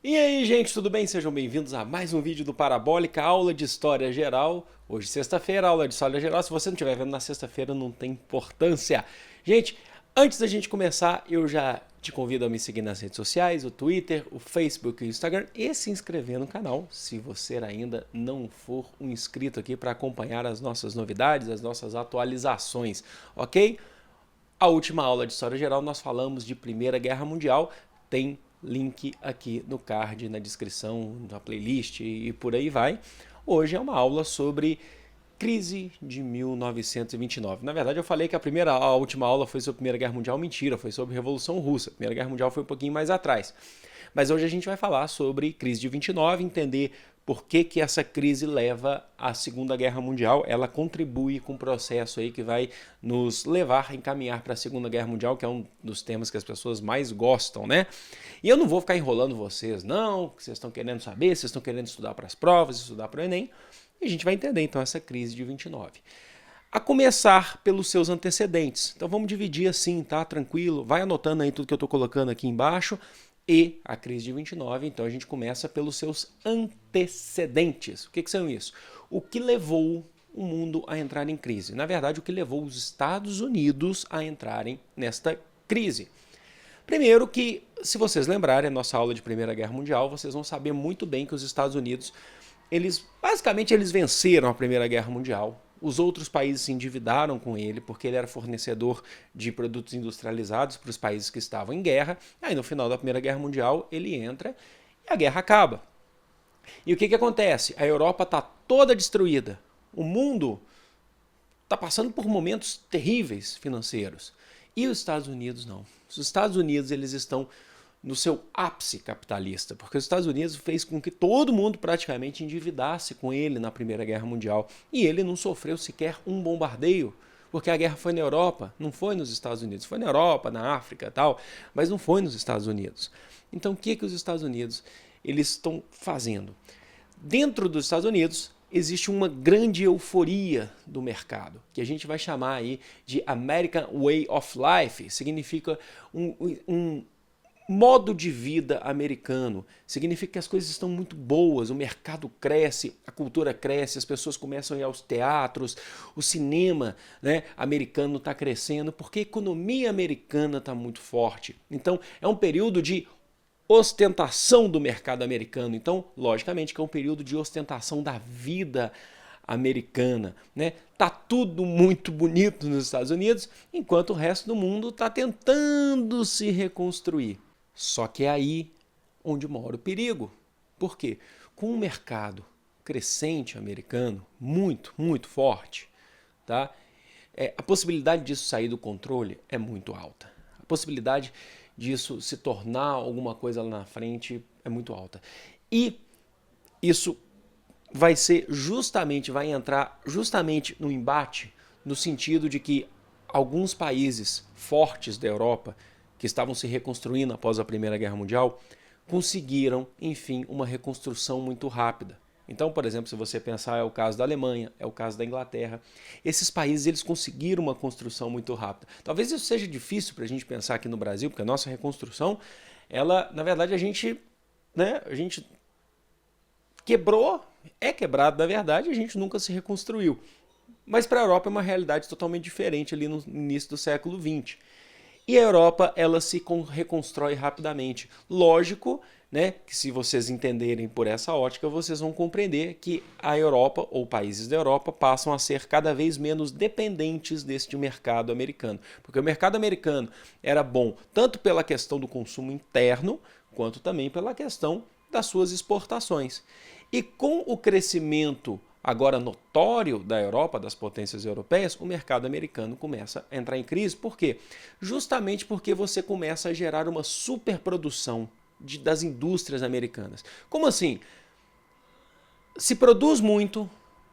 E aí, gente, tudo bem? Sejam bem-vindos a mais um vídeo do Parabólica, aula de História Geral. Hoje, sexta-feira, aula de História Geral. Se você não estiver vendo na sexta-feira, não tem importância. Gente, antes da gente começar, eu já te convido a me seguir nas redes sociais, o Twitter, o Facebook e o Instagram, e se inscrever no canal, se você ainda não for um inscrito aqui para acompanhar as nossas novidades, as nossas atualizações, ok? A última aula de História Geral nós falamos de Primeira Guerra Mundial, tem link aqui no card, na descrição, na playlist e por aí vai. Hoje é uma aula sobre crise de 1929. Na verdade, eu falei que a última aula foi sobre a Primeira Guerra Mundial. Mentira, foi sobre a Revolução Russa. A Primeira Guerra Mundial foi um pouquinho mais atrás. Mas hoje a gente vai falar sobre crise de 29, entender por que essa crise leva à Segunda Guerra Mundial. Ela contribui com um processo aí que vai nos levar a encaminhar para a Segunda Guerra Mundial, que é um dos temas que as pessoas mais gostam, né? E eu não vou ficar enrolando vocês, não, que vocês estão querendo saber, vocês estão querendo estudar para as provas, estudar para o Enem. E a gente vai entender então essa crise de 29. A começar pelos seus antecedentes. Então vamos dividir assim, tá? Tranquilo. Vai anotando aí tudo que eu estou colocando aqui embaixo. E a crise de 29, então a gente começa pelos seus antecedentes. O que são isso? O que levou o mundo a entrar em crise? Na verdade, o que levou os Estados Unidos a entrarem nesta crise. Primeiro que, se vocês lembrarem a nossa aula de Primeira Guerra Mundial, vocês vão saber muito bem que os Estados Unidos, basicamente eles venceram a Primeira Guerra Mundial. Os outros países se endividaram com ele, porque ele era fornecedor de produtos industrializados para os países que estavam em guerra. Aí no final da Primeira Guerra Mundial ele entra e a guerra acaba. E o que acontece? A Europa está toda destruída. O mundo está passando por momentos terríveis financeiros. E os Estados Unidos não. Os Estados Unidos eles estão no seu ápice capitalista, porque os Estados Unidos fez com que todo mundo praticamente endividasse com ele na Primeira Guerra Mundial. E ele não sofreu sequer um bombardeio, porque a guerra foi na Europa, não foi nos Estados Unidos. Foi na Europa, na África e tal, mas não foi nos Estados Unidos. Então o que os Estados Unidos eles estão fazendo? Dentro dos Estados Unidos existe uma grande euforia do mercado, que a gente vai chamar aí de American Way of Life, significa um modo de vida americano. Significa que as coisas estão muito boas, o mercado cresce, a cultura cresce, as pessoas começam a ir aos teatros, o cinema, né, americano está crescendo, porque a economia americana está muito forte. Então é um período de ostentação do mercado americano. Então, logicamente que é um período de ostentação da vida americana, né? Tá tudo muito bonito nos Estados Unidos, enquanto o resto do mundo está tentando se reconstruir. Só que é aí onde mora o perigo. Por quê? Com um mercado crescente americano, muito forte, tá? A possibilidade disso sair do controle é muito alta. A possibilidade disso se tornar alguma coisa lá na frente é muito alta. E isso vai entrar justamente no embate, no sentido de que alguns países fortes da Europa, que estavam se reconstruindo após a Primeira Guerra Mundial, conseguiram, enfim, uma reconstrução muito rápida. Então, por exemplo, se você pensar, é o caso da Alemanha, é o caso da Inglaterra, esses países eles conseguiram uma construção muito rápida. Talvez isso seja difícil para a gente pensar aqui no Brasil, porque a nossa reconstrução, ela, na verdade, a gente quebrou, é quebrado na verdade, a gente nunca se reconstruiu. Mas para a Europa é uma realidade totalmente diferente ali no início do século XX. E a Europa, ela se reconstrói rapidamente. Lógico, né, que se vocês entenderem por essa ótica, vocês vão compreender que a Europa, ou países da Europa, passam a ser cada vez menos dependentes deste mercado americano. Porque o mercado americano era bom tanto pela questão do consumo interno, quanto também pela questão das suas exportações. E com o crescimento agora notório da Europa, das potências europeias, o mercado americano começa a entrar em crise. Por quê? Justamente porque você começa a gerar uma superprodução das indústrias americanas. Como assim? Se produz muito,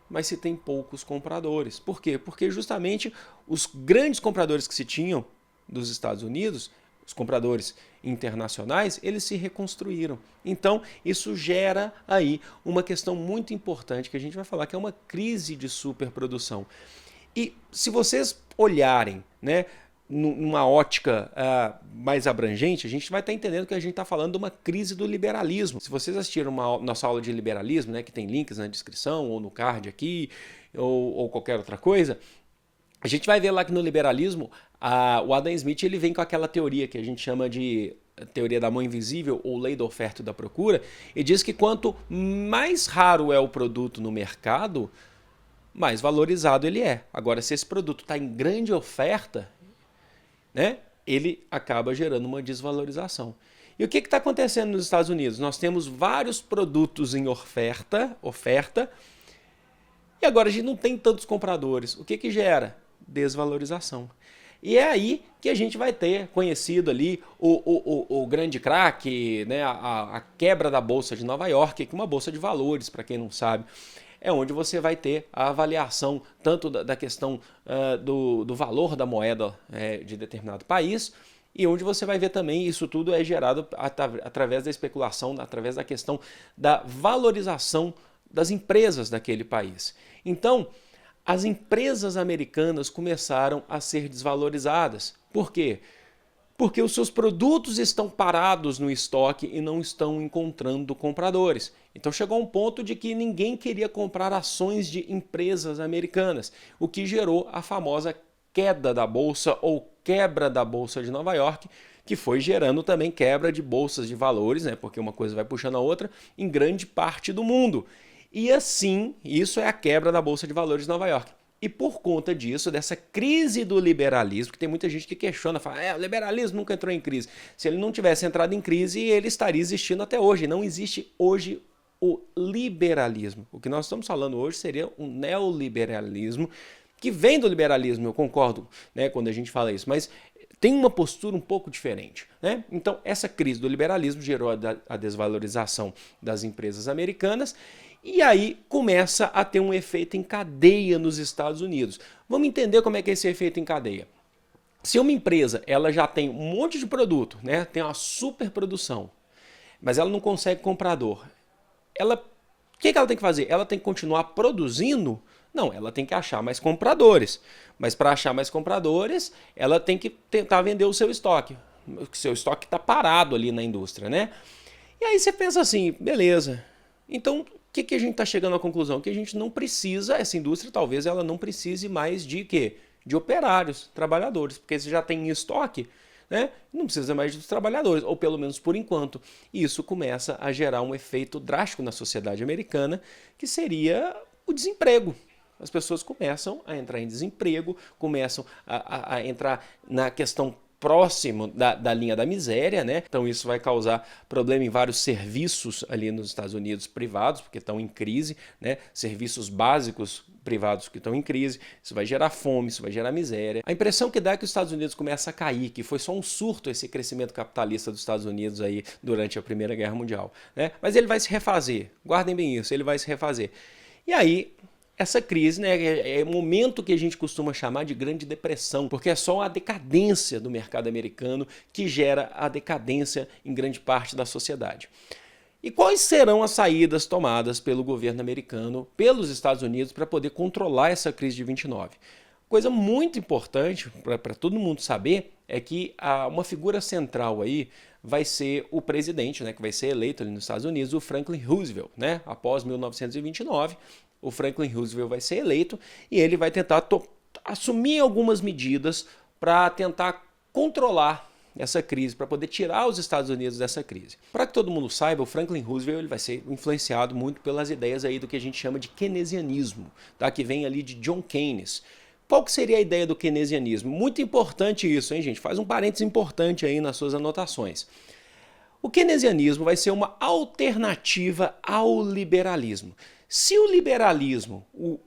mas se tem poucos compradores. Por quê? Porque justamente os grandes compradores que se tinham dos Estados Unidos, os compradores internacionais, eles se reconstruíram. Então, isso gera aí uma questão muito importante que a gente vai falar, que é uma crise de superprodução. E se vocês olharem, né, numa ótica mais abrangente, a gente vai estar entendendo que a gente está falando de uma crise do liberalismo. Se vocês assistiram nossa aula de liberalismo, né, que tem links na descrição ou no card aqui, ou qualquer outra coisa, a gente vai ver lá que no liberalismo o Adam Smith ele vem com aquela teoria que a gente chama de teoria da mão invisível ou lei da oferta e da procura, e diz que quanto mais raro é o produto no mercado, mais valorizado ele é. Agora, se esse produto está em grande oferta, né, ele acaba gerando uma desvalorização. E o que está acontecendo nos Estados Unidos? Nós temos vários produtos em oferta, e agora a gente não tem tantos compradores. O que gera? Desvalorização. E é aí que a gente vai ter conhecido ali o grande craque, né, a quebra da Bolsa de Nova York, que é uma bolsa de valores, para quem não sabe. É onde você vai ter a avaliação tanto da questão do valor da moeda de determinado país, e onde você vai ver também isso tudo é gerado através da especulação, através da questão da valorização das empresas daquele país. Então, as empresas americanas começaram a ser desvalorizadas. Por quê? Porque os seus produtos estão parados no estoque e não estão encontrando compradores. Então chegou um ponto de que ninguém queria comprar ações de empresas americanas, o que gerou a famosa queda da bolsa ou quebra da Bolsa de Nova York, que foi gerando também quebra de bolsas de valores, né? Porque uma coisa vai puxando a outra, em grande parte do mundo. E assim, isso é a quebra da Bolsa de Valores de Nova York. E por conta disso, dessa crise do liberalismo, que tem muita gente que questiona, fala, o liberalismo nunca entrou em crise. Se ele não tivesse entrado em crise, ele estaria existindo até hoje. Não existe hoje o liberalismo. O que nós estamos falando hoje seria um neoliberalismo, que vem do liberalismo, eu concordo, né, quando a gente fala isso, mas tem uma postura um pouco diferente, né? Então, essa crise do liberalismo gerou a desvalorização das empresas americanas, e aí começa a ter um efeito em cadeia nos Estados Unidos. Vamos entender como é que é esse efeito em cadeia. Se uma empresa ela já tem um monte de produto, né, tem uma super produção, mas ela não consegue comprador, o que ela tem que fazer? Ela tem que continuar produzindo? Não, ela tem que achar mais compradores. Mas para achar mais compradores, ela tem que tentar vender o seu estoque. O seu estoque está parado ali na indústria, né? E aí você pensa assim, beleza. Então, o que a gente está chegando à conclusão? Que a gente não precisa, essa indústria talvez ela não precise mais de quê? De operários, trabalhadores. Porque você já tem em estoque, né? Não precisa mais dos trabalhadores, ou pelo menos por enquanto. E isso começa a gerar um efeito drástico na sociedade americana, que seria o desemprego. As pessoas começam a entrar em desemprego, começam a entrar na questão próximo da linha da miséria, né? Então isso vai causar problema em vários serviços ali nos Estados Unidos privados, porque estão em crise, né? Serviços básicos privados que estão em crise, isso vai gerar fome, isso vai gerar miséria. A impressão que dá é que os Estados Unidos começa a cair, que foi só um surto esse crescimento capitalista dos Estados Unidos aí durante a Primeira Guerra Mundial, né? Mas ele vai se refazer, guardem bem isso, ele vai se refazer. E aí, essa crise, né, é o momento que a gente costuma chamar de Grande Depressão, porque é só a decadência do mercado americano que gera a decadência em grande parte da sociedade. E quais serão as saídas tomadas pelo governo americano, pelos Estados Unidos, para poder controlar essa crise de 29? Coisa muito importante para todo mundo saber é que uma figura central aí vai ser o presidente, né, que vai ser eleito ali nos Estados Unidos, o Franklin Roosevelt, né, após 1929. O Franklin Roosevelt vai ser eleito e ele vai tentar assumir algumas medidas para tentar controlar essa crise, para poder tirar os Estados Unidos dessa crise. Para que todo mundo saiba, o Franklin Roosevelt ele vai ser influenciado muito pelas ideias aí do que a gente chama de keynesianismo, tá? Que vem ali de John Keynes. Qual que seria a ideia do keynesianismo? Muito importante isso, hein, gente? Faz um parênteses importante aí nas suas anotações. O keynesianismo vai ser uma alternativa ao liberalismo. Se o liberalismo, o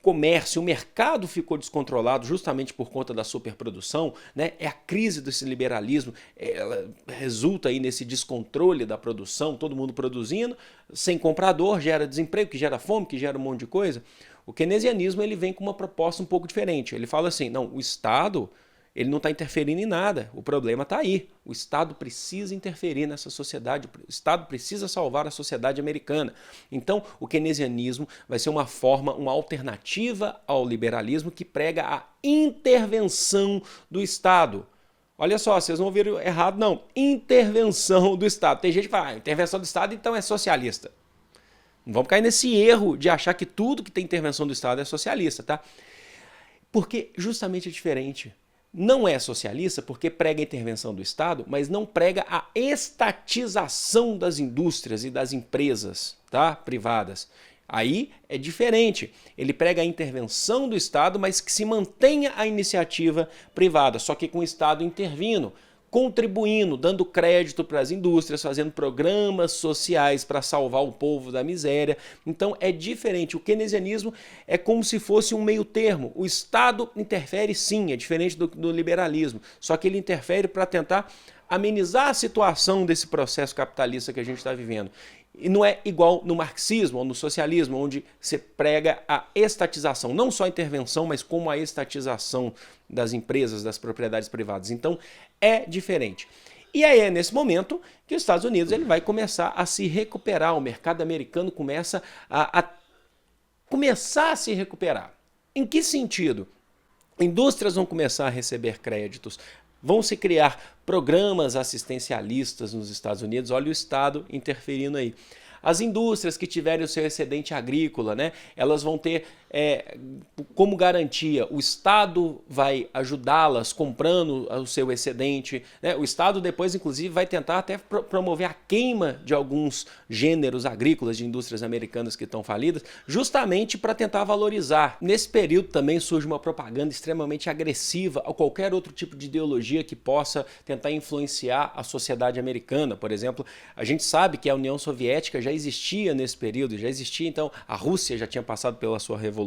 comércio, o mercado ficou descontrolado justamente por conta da superprodução, né? É a crise desse liberalismo, ela resulta aí nesse descontrole da produção, todo mundo produzindo, sem comprador, gera desemprego, que gera fome, que gera um monte de coisa. O keynesianismo ele vem com uma proposta um pouco diferente. Ele fala assim, não, o Estado Ele não está interferindo em nada. O problema está aí. O Estado precisa interferir nessa sociedade. O Estado precisa salvar a sociedade americana. Então, o keynesianismo vai ser uma forma, uma alternativa ao liberalismo que prega a intervenção do Estado. Olha só, vocês não ouviram errado, não. Intervenção do Estado. Tem gente que fala, intervenção do Estado então é socialista. Não vamos cair nesse erro de achar que tudo que tem intervenção do Estado é socialista, tá? Porque justamente é diferente. Não é socialista porque prega a intervenção do Estado, mas não prega a estatização das indústrias e das empresas, tá? Privadas. Aí é diferente. Ele prega a intervenção do Estado, mas que se mantenha a iniciativa privada, só que com o Estado intervindo, contribuindo, dando crédito para as indústrias, fazendo programas sociais para salvar o povo da miséria. Então é diferente. O keynesianismo é como se fosse um meio termo. O Estado interfere sim, é diferente do liberalismo, só que ele interfere para tentar amenizar a situação desse processo capitalista que a gente está vivendo. E não é igual no marxismo ou no socialismo, onde se prega a estatização, não só a intervenção, mas como a estatização das empresas, das propriedades privadas. Então é diferente. E aí é nesse momento que os Estados Unidos ele vai começar a se recuperar, o mercado americano começa a se recuperar. Em que sentido? Indústrias vão começar a receber créditos, vão se criar programas assistencialistas nos Estados Unidos, olha o Estado interferindo aí. As indústrias que tiverem o seu excedente agrícola, né, elas vão ter como garantia, o Estado vai ajudá-las comprando o seu excedente, né? O Estado depois, inclusive, vai tentar até promover a queima de alguns gêneros agrícolas de indústrias americanas que estão falidas, justamente para tentar valorizar. Nesse período também surge uma propaganda extremamente agressiva a qualquer outro tipo de ideologia que possa tentar influenciar a sociedade americana. Por exemplo, a gente sabe que a União Soviética já existia nesse período, já existia, então a Rússia já tinha passado pela sua revolução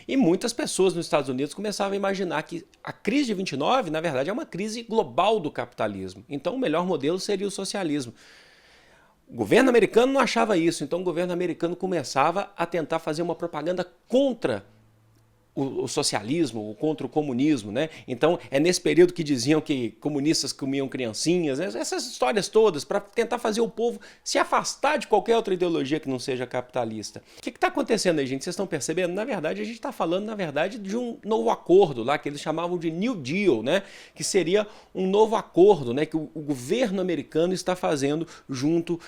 e muitas pessoas nos Estados Unidos começavam a imaginar que a crise de 29, na verdade, é uma crise global do capitalismo. Então o melhor modelo seria o socialismo. O governo americano não achava isso, então o governo americano começava a tentar fazer uma propaganda contra o socialismo, contra o comunismo, né? Então é nesse período que diziam que comunistas comiam criancinhas, né? Essas histórias todas para tentar fazer o povo se afastar de qualquer outra ideologia que não seja capitalista. O que está acontecendo aí, gente? Vocês estão percebendo? Na verdade, a gente está falando, de um novo acordo lá, que eles chamavam de New Deal, né? Que seria um novo acordo, né? Que o governo americano está fazendo junto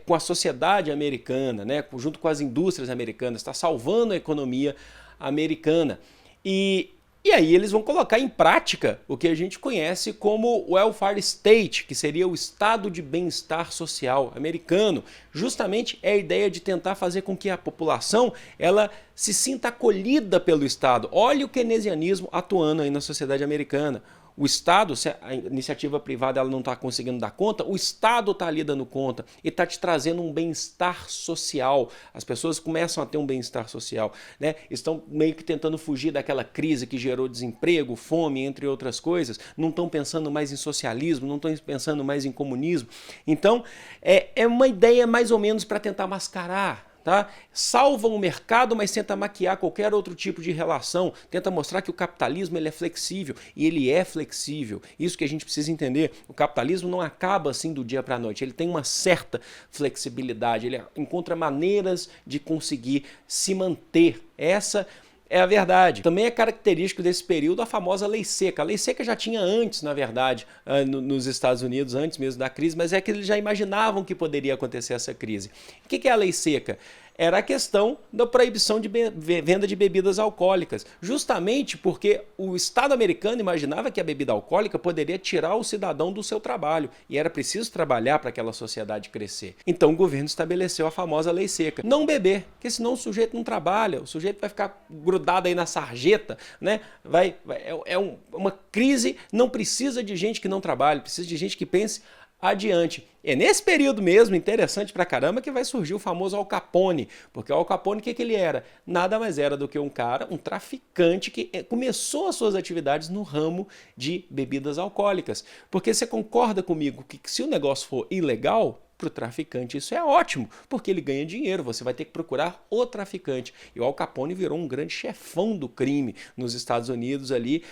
com a sociedade americana, né? Junto com as indústrias americanas, está salvando a economia americana. E aí eles vão colocar em prática o que a gente conhece como welfare state, que seria o estado de bem-estar social americano. Justamente é a ideia de tentar fazer com que a população ela se sinta acolhida pelo Estado. Olha o keynesianismo atuando aí na sociedade americana. O Estado, se a iniciativa privada ela não está conseguindo dar conta, o Estado está ali dando conta e está te trazendo um bem-estar social. As pessoas começam a ter um bem-estar social, né? Estão meio que tentando fugir daquela crise que gerou desemprego, fome, entre outras coisas. Não estão pensando mais em socialismo, não estão pensando mais em comunismo. Então, é uma ideia mais ou menos para tentar mascarar. Tá? Salva o mercado, mas tenta maquiar qualquer outro tipo de relação, tenta mostrar que o capitalismo ele é flexível, e ele é flexível. Isso que a gente precisa entender. O capitalismo não acaba assim do dia para a noite, ele tem uma certa flexibilidade, ele encontra maneiras de conseguir se manter. Essa é a verdade. Também é característico desse período a famosa lei seca. A lei seca já tinha antes, na verdade, nos Estados Unidos, antes mesmo da crise, mas é que eles já imaginavam que poderia acontecer essa crise. O que é a lei seca? Era a questão da proibição de venda de bebidas alcoólicas, justamente porque o Estado americano imaginava que a bebida alcoólica poderia tirar o cidadão do seu trabalho e era preciso trabalhar para aquela sociedade crescer. Então o governo estabeleceu a famosa lei seca. Não beber, porque senão o sujeito não trabalha, o sujeito vai ficar grudado aí na sarjeta, né? Uma crise, não precisa de gente que não trabalhe, precisa de gente que pense adiante. É nesse período mesmo, interessante pra caramba, que vai surgir o famoso Al Capone. Porque o Al Capone, o que ele era? Nada mais era do que um traficante que começou as suas atividades no ramo de bebidas alcoólicas. Porque você concorda comigo que se o negócio for ilegal, para o traficante isso é ótimo, porque ele ganha dinheiro, você vai ter que procurar o traficante. E o Al Capone virou um grande chefão do crime nos Estados Unidos ali,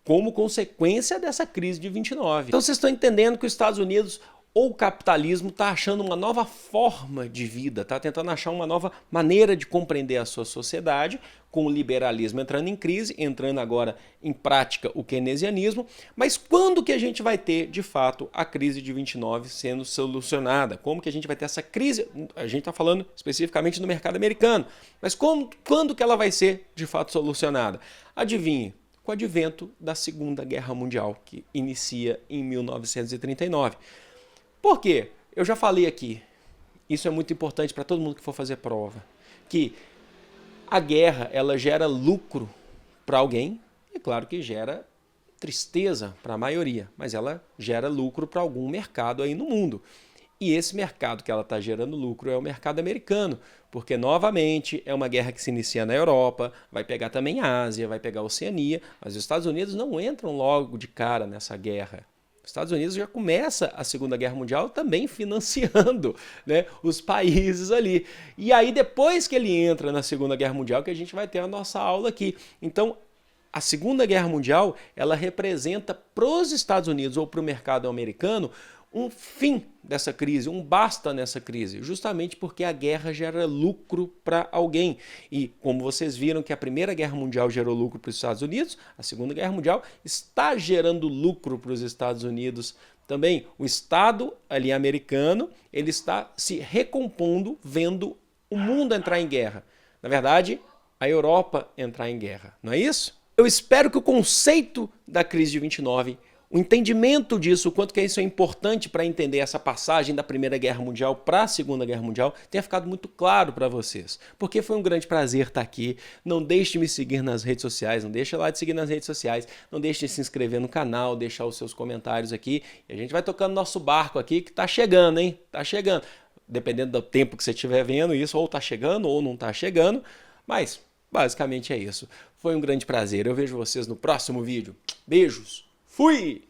como consequência dessa crise de 29. Então vocês estão entendendo que os Estados Unidos ou o capitalismo está achando uma nova forma de vida, está tentando achar uma nova maneira de compreender a sua sociedade, com o liberalismo entrando em crise, entrando agora em prática o keynesianismo. Mas quando que a gente vai ter, de fato, a crise de 29 sendo solucionada? Como que a gente vai ter essa crise? A gente está falando especificamente no mercado americano, mas quando que ela vai ser, de fato, solucionada? Adivinhe, com o advento da Segunda Guerra Mundial, que inicia em 1939. Por quê? Eu já falei aqui, isso é muito importante para todo mundo que for fazer prova, que a guerra ela gera lucro para alguém, é claro que gera tristeza para a maioria, mas ela gera lucro para algum mercado aí no mundo. E esse mercado que ela está gerando lucro é o mercado americano, porque novamente é uma guerra que se inicia na Europa, vai pegar também a Ásia, vai pegar a Oceania, mas os Estados Unidos não entram logo de cara nessa guerra. Os Estados Unidos já começa a Segunda Guerra Mundial também financiando, né, os países ali. E aí depois que ele entra na Segunda Guerra Mundial que a gente vai ter a nossa aula aqui. Então a Segunda Guerra Mundial ela representa para os Estados Unidos ou para o mercado americano um fim dessa crise, um basta nessa crise, justamente porque a guerra gera lucro para alguém. E como vocês viram que a Primeira Guerra Mundial gerou lucro para os Estados Unidos, a Segunda Guerra Mundial está gerando lucro para os Estados Unidos também. O Estado ali americano, ele está se recompondo vendo o mundo entrar em guerra. Na verdade, a Europa entrar em guerra, não é isso? Eu espero que o conceito da crise de 29, o entendimento disso, o quanto que isso é importante para entender essa passagem da Primeira Guerra Mundial para a Segunda Guerra Mundial, tenha ficado muito claro para vocês. Porque foi um grande prazer estar aqui. Não deixe de me seguir nas redes sociais, não deixe lá de seguir nas redes sociais, não deixe de se inscrever no canal, deixar os seus comentários aqui. E a gente vai tocando nosso barco aqui que tá chegando, hein? Tá chegando. Dependendo do tempo que você estiver vendo isso, ou tá chegando ou não tá chegando, mas basicamente é isso. Foi um grande prazer. Eu vejo vocês no próximo vídeo. Beijos! Fui!